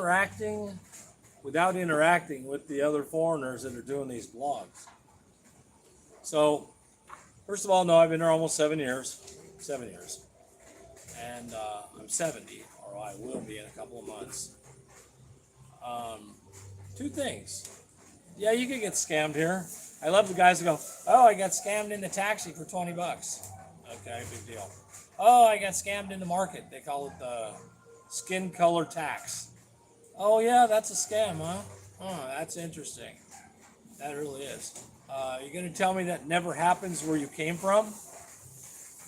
interacting without interacting with the other foreigners that are doing these blogs. So, first of all, no, I've been there almost 7 years. 7 years. And I'm 70, or I will be in a couple of months. Two things. Yeah, you can get scammed here. I love the guys who go, oh, I got scammed in the taxi for 20 bucks. Okay, big deal. Oh, I got scammed in the market. They call it the skin color tax. Oh, yeah, that's a scam, huh? Oh, that's interesting. That really is. You're going to tell me that never happens where you came from?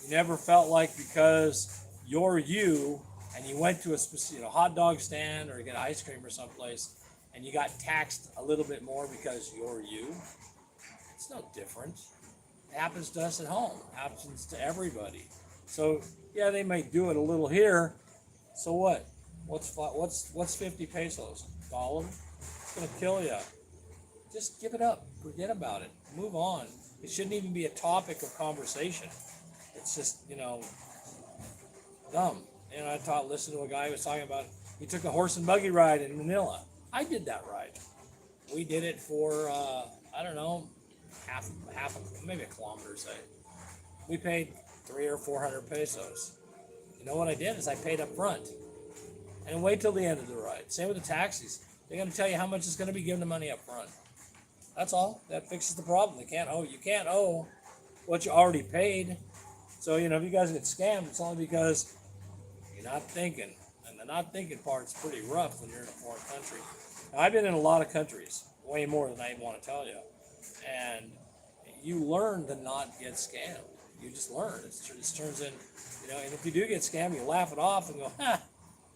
You never felt like because you're you and you went to a specific hot dog stand or you get ice cream or someplace and you got taxed a little bit more because you're you? It's no different. It happens to us at home. It happens to everybody. So yeah, they may do it a little here. So what? What's 50 pesos? $1? It's gonna kill you. Just give it up. Forget about it. Move on. It shouldn't even be a topic of conversation. It's just dumb. Listened to a guy who was talking about he took a horse and buggy ride in Manila. I did that ride. We did it for I don't know, maybe a kilometer, say. We paid 300 or 400 pesos. You know what I did is I paid up front and wait till the end of the ride. Same with the taxis. They're going to tell you how much it's going to be given the money up front. That's all. That fixes the problem. You can't owe what you already paid. So, if you guys get scammed, it's only because you're not thinking. And the not thinking part's pretty rough when you're in a foreign country. Now, I've been in a lot of countries, way more than I even want to tell you. And you learn to not get scammed. You just learn. It just turns in, and if you do get scammed, you laugh it off and go,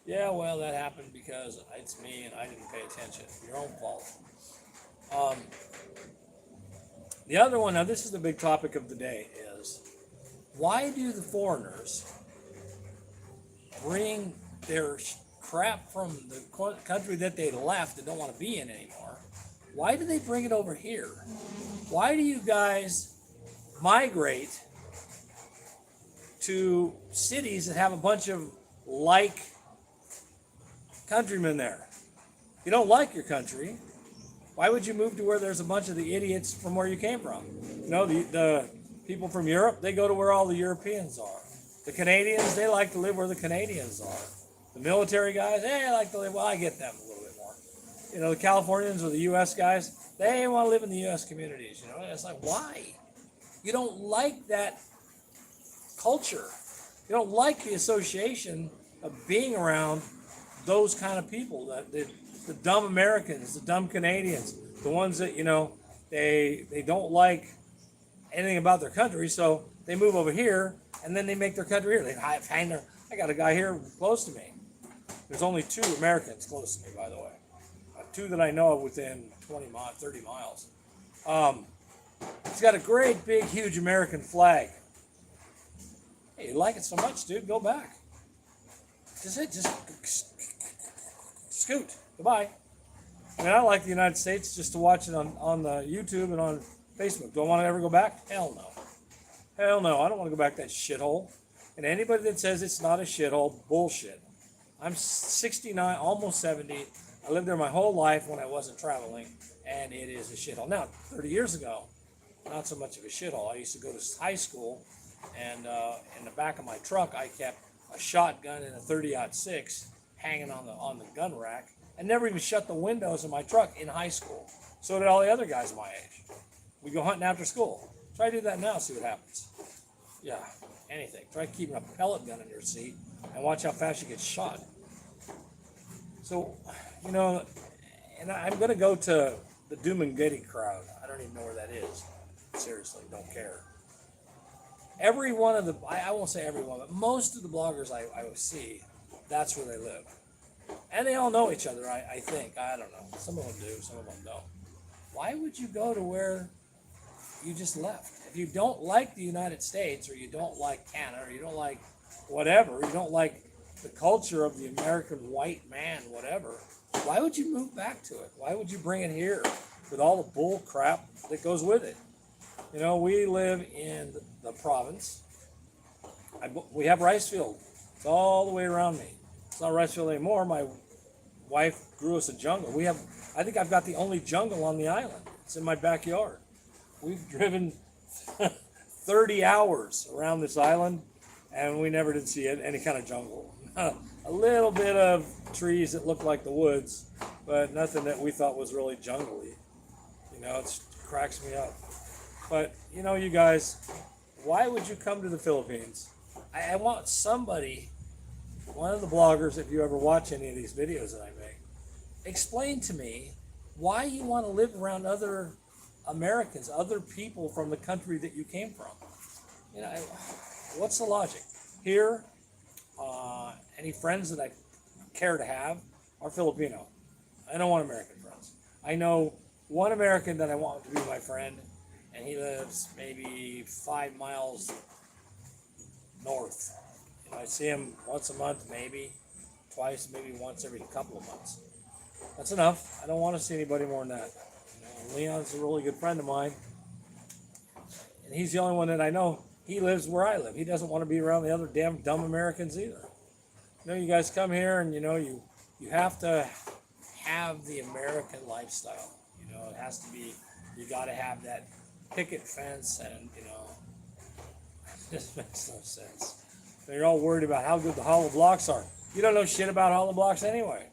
yeah, well, that happened because it's me and I didn't pay attention. Your own fault. The other one, now this is the big topic of the day, is why do the foreigners bring their crap from the country that they left and don't want to be in anymore? Why do they bring it over here? Why do you guys migrate to cities that have a bunch of countrymen there? If you don't like your country, why would you move to where there's a bunch of the idiots from where you came from? The people from Europe, they go to where all the Europeans are. The Canadians, they like to live where the Canadians are. The military guys, they like to live, well, I get them a little bit more. The Californians or the U.S. guys, they want to live in the U.S. communities. It's like, why? You don't like that culture. You don't like the association of being around those kind of people, the dumb Americans, the dumb Canadians, the ones that, they don't like anything about their country, so they move over here, and then they make their country here. I got a guy here close to me. There's only 2 Americans close to me, by the way. 2 that I know of within 30 miles. He's got a great, big, huge American flag. Hey, you like it so much, dude, go back. Just scoot. Goodbye. I like the United States just to watch it on the YouTube and on Facebook. Do I want to ever go back? Hell no. Hell no. I don't want to go back to that shithole. And anybody that says it's not a shithole, bullshit. I'm 69, almost 70. I lived there my whole life when I wasn't traveling, and it is a shithole. Now, 30 years ago, not so much of a shithole. I used to go to high school, and in the back of my truck, I kept a shotgun and a 30-06 hanging on the gun rack, and never even shut the windows of my truck in high school. So did all the other guys my age. We go hunting after school. Try to do that now, see what happens. Yeah, anything. Try keeping a pellet gun in your seat and watch how fast you get shot. So, and I'm going to go to the Doomengeti crowd. I don't even know where that is. Seriously, don't care. Every one of I won't say everyone, but most of the bloggers I see, that's where they live. And they all know each other, I think. I don't know. Some of them do, some of them don't. Why would you go to where you just left? If you don't like the United States, or you don't like Canada, or you don't like whatever, you don't like the culture of the American white man, whatever, why would you move back to it? Why would you bring it here with all the bull crap that goes with it? We live in the province. We have rice field. It's all the way around me. It's not rice field anymore. My wife grew us a jungle. I think I've got the only jungle on the island. It's in my backyard. We've driven 30 hours around this island, and we never did see any kind of jungle. A little bit of trees that looked like the woods, but nothing that we thought was really jungly. It cracks me up. But, you guys, why would you come to the Philippines? I want somebody, one of the bloggers, if you ever watch any of these videos that I make, explain to me why you want to live around other Americans, other people from the country that you came from. What's the logic? Here, any friends that I care to have are Filipino. I don't want American friends. I know one American that I want to be my friend, and he lives maybe 5 miles north. I see him once a month, maybe twice, maybe once every couple of months. That's enough. I don't want to see anybody more than that. Leon's a really good friend of mine, and he's the only one that I know. He lives where I live. He doesn't want to be around the other damn dumb Americans either. You guys come here, and you have to have the American lifestyle. It has to be. You got to have that picket fence, and it just makes no sense. They're all worried about how good the hollow blocks are. You don't know shit about hollow blocks anyway.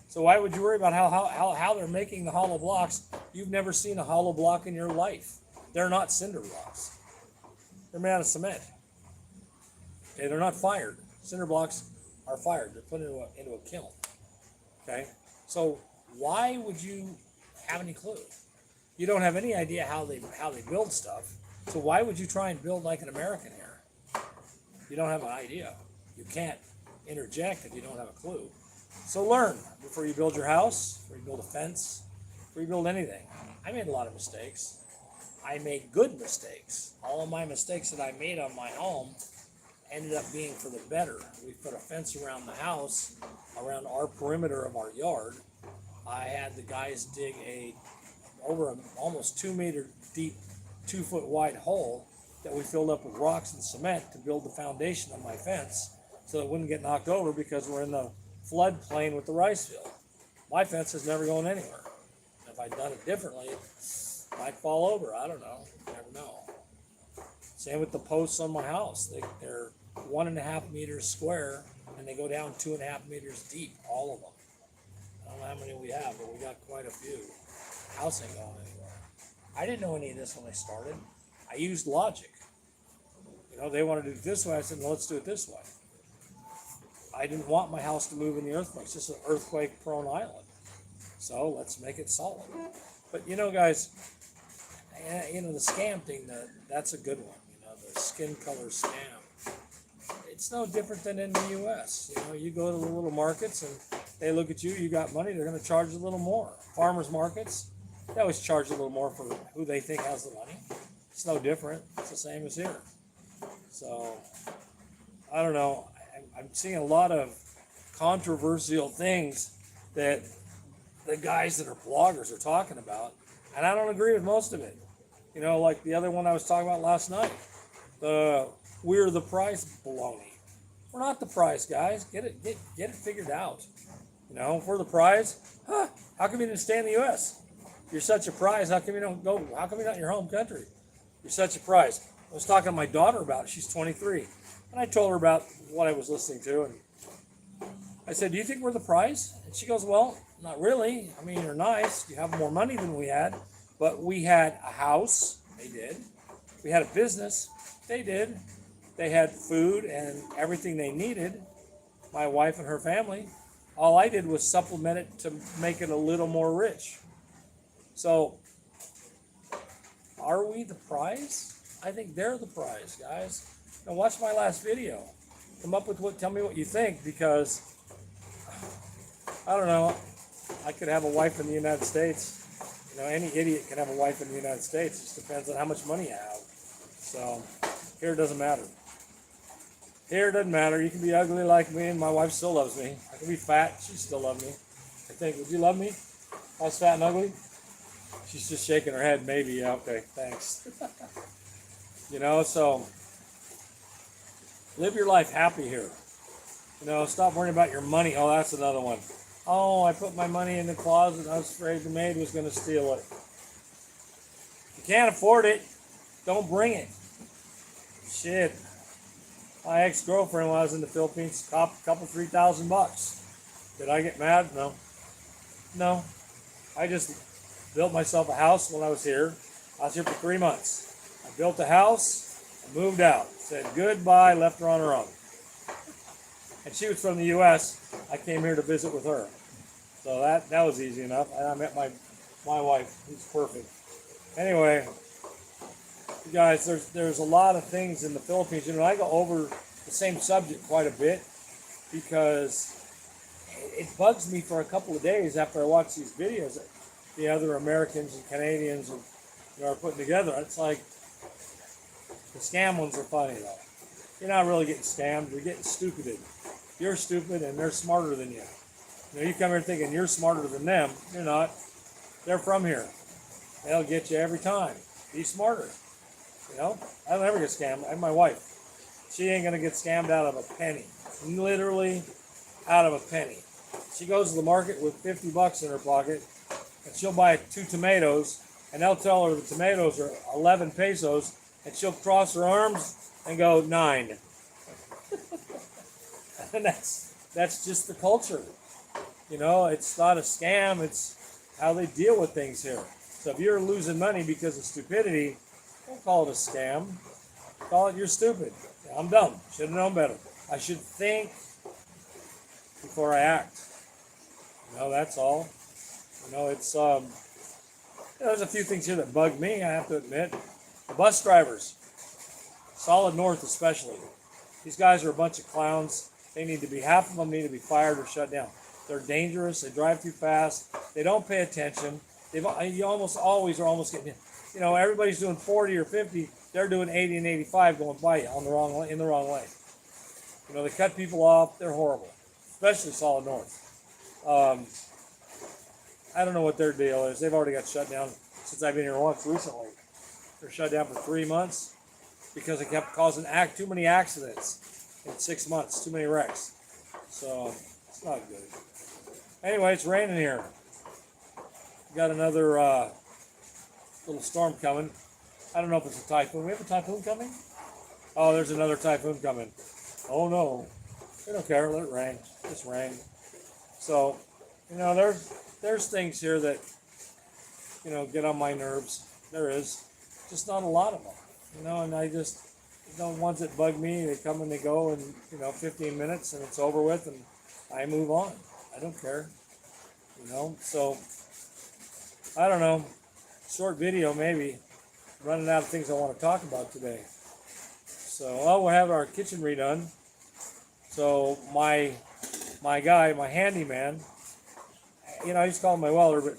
So why would you worry about how they're making the hollow blocks? You've never seen a hollow block in your life. They're not cinder blocks. They're made out of cement. Okay, they're not fired. Cinder blocks are fired. They're put into a kiln. Okay, so why would you have any clue? You don't have any idea how they build stuff. So why would you try and build like an American here? You don't have an idea. You can't interject if you don't have a clue. So learn before you build your house, before you build a fence, before you build anything. I made a lot of mistakes. I made good mistakes. All of my mistakes that I made on my home ended up being for the better. We put a fence around the house, around our perimeter of our yard. I had the guys dig over an almost 2 meter deep, 2 foot wide hole that we filled up with rocks and cement to build the foundation of my fence so it wouldn't get knocked over because we're in the floodplain with the rice field. My fence is never going anywhere. If I'd done it differently, it might fall over. I don't know. You never know. Same with the posts on my house. They're 1.5 meters square, and they go down 2.5 meters deep, all of them. I don't know how many we have, but we got quite a few. House ain't going anywhere. I didn't know any of this when I started. I used logic. They wanted to do it this way. I said, well, let's do it this way. I didn't want my house to move in the earthquake. It's just an earthquake-prone island. So let's make it solid. But, guys, the scam thing, that's a good one. The skin color scam. It's no different than in the U.S. You go to the little markets and they look at you, you got money, they're going to charge a little more. Farmers markets, they always charge a little more for who they think has the money. It's no different. It's the same as here. So, I don't know. I'm seeing a lot of controversial things that the guys that are bloggers are talking about, and I don't agree with most of it. Like the other one I was talking about last night, we're the prize baloney. We're not the prize, guys. Get it figured out. If we're the prize, how come you didn't stay in the U.S.? You're such a prize. How come you don't go? How come you're not in your home country? You're such a prize. I was talking to my daughter about it. She's 23. And I told her about what I was listening to. And I said, do you think we're the prize? And she goes, well, not really. I mean, you're nice. You have more money than we had. But we had a house. They did. We had a business. They did. They had food and everything they needed. My wife and her family. All I did was supplement it to make it a little more rich. So, are we the prize? I think they're the prize, guys. Now watch my last video. Tell me what you think, because I don't know. I could have a wife in the United States. Any idiot can have a wife in the United States. It just depends on how much money you have. So here it doesn't matter. Here it doesn't matter. You can be ugly like me, and my wife still loves me. I can be fat. She still loves me. I think. Would you love me if I was fat and ugly? She's just shaking her head. Maybe. Yeah. Okay. Thanks. So live your life happy here. Stop worrying about your money. Oh, that's another one. Oh, I put my money in the closet. I was afraid the maid was going to steal it. If you can't afford it, don't bring it. Shit. My ex-girlfriend, when I was in the Philippines, copped a couple $3,000. Did I get mad? No. No. I just built myself a house when I was here. I was here for 3 months. I built a house, I moved out, said goodbye, left her on her own. And she was from the U.S. I came here to visit with her. So that was easy enough. And I met my wife, who's perfect. Anyway, you guys, there's a lot of things in the Philippines. You know, I go over the same subject quite a bit because it bugs me for a couple of days after I watch these videos that the other Americans and Canadians are putting together. It's like the scam ones are funny though. You're not really getting scammed. You're getting stupided. You're stupid and they're smarter than you. You know, you come here thinking you're smarter than them. You're not. They're from here. They'll get you every time. Be smarter. You know, I don't ever get scammed. I have my wife. She ain't gonna get scammed out of a penny. Literally out of a penny. She goes to the market with $50 in her pocket, and she'll buy 2 tomatoes, and they'll tell her the tomatoes are 11 pesos, and she'll cross her arms and go 9. And that's just the culture. You know, it's not a scam. It's how they deal with things here. So if you're losing money because of stupidity, don't call it a scam. Call it you're stupid. I'm dumb. Should have known better. I should think before I act. You know, that's all. You know, it's there's a few things here that bug me, I have to admit. The bus drivers, Solid North especially. These guys are a bunch of clowns. Half of them need to be fired or shut down. They're dangerous. They drive too fast. They don't pay attention. You almost always are almost getting, you know, everybody's doing 40 or 50. They're doing 80 and 85 going by you in the wrong lane. You know, they cut people off. They're horrible, especially Solid North. I don't know what their deal is. They've already got shut down since I've been here once recently. They're shut down for 3 months because they kept causing too many accidents in 6 months, too many wrecks. So it's not good. Anyway, it's raining here. We got another little storm coming. I don't know if it's a typhoon. We have a typhoon coming? Oh, there's another typhoon coming. Oh no. We don't care. Let it rain. Just rain. So, you know, there's things here that, you know, get on my nerves. There is. Just not a lot of them. You know, and I just, you know, ones that bug me, they come and they go in, you know, 15 minutes and it's over with and I move on. I don't care. You know, so, I don't know. Short video maybe. Running out of things I want to talk about today. So, we'll have our kitchen redone. So, my guy, my handyman, you know, I used to call him my welder, but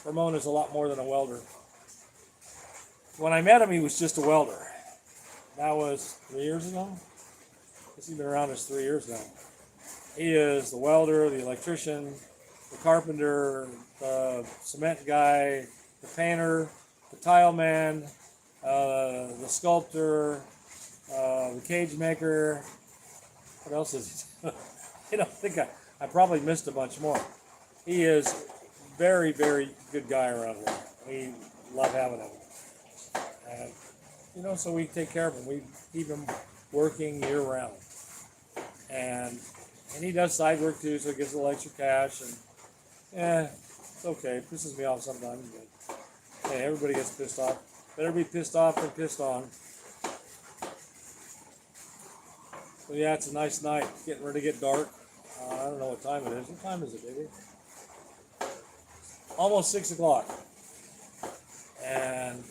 Ramon is a lot more than a welder. When I met him, he was just a welder. That was 3 years ago? I guess he's been around us 3 years now. He is the welder, the electrician, the carpenter, the cement guy, the painter, the tile man, the sculptor, the cage maker. What else is he? You know, I think I probably missed a bunch more. He is very, very good guy around here. We love having him. And, you know, so we take care of him. We keep him working year round. And he does side work too, so he gets a little extra cash. And, it's okay. It pisses me off sometimes, but hey, everybody gets pissed off. Better be pissed off than pissed on. So yeah, it's a nice night. Getting ready to get dark. I don't know what time it is. What time is it, baby? Almost 6 o'clock. And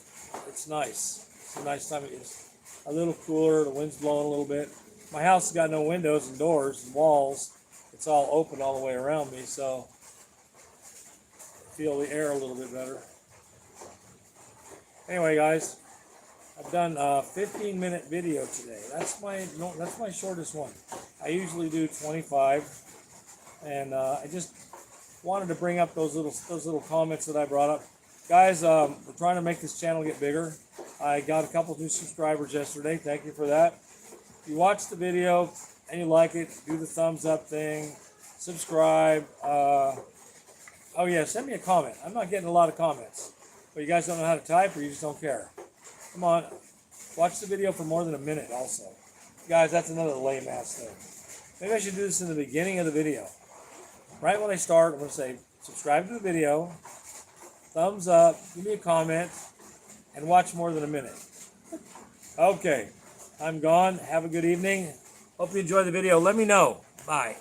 it's nice. It's a nice time. It's a little cooler. The wind's blowing a little bit. My house has got no windows and doors and walls. It's all open all the way around me, so I feel the air a little bit better. Anyway, guys, I've done a 15-minute video today. That's my shortest one. I usually do 25, and I just wanted to bring up those little comments that I brought up. Guys, we're trying to make this channel get bigger. I got a couple new subscribers yesterday. Thank you for that. If you watch the video and you like it, do the thumbs up thing, subscribe. Oh yeah, send me a comment. I'm not getting a lot of comments. But you guys don't know how to type or you just don't care. Come on. Watch the video for more than a minute also. Guys, that's another lame ass thing. Maybe I should do this in the beginning of the video. Right when I start, I'm going to say subscribe to the video, thumbs up, give me a comment, and watch more than a minute. Okay, I'm gone. Have a good evening. Hope you enjoyed the video. Let me know. Bye.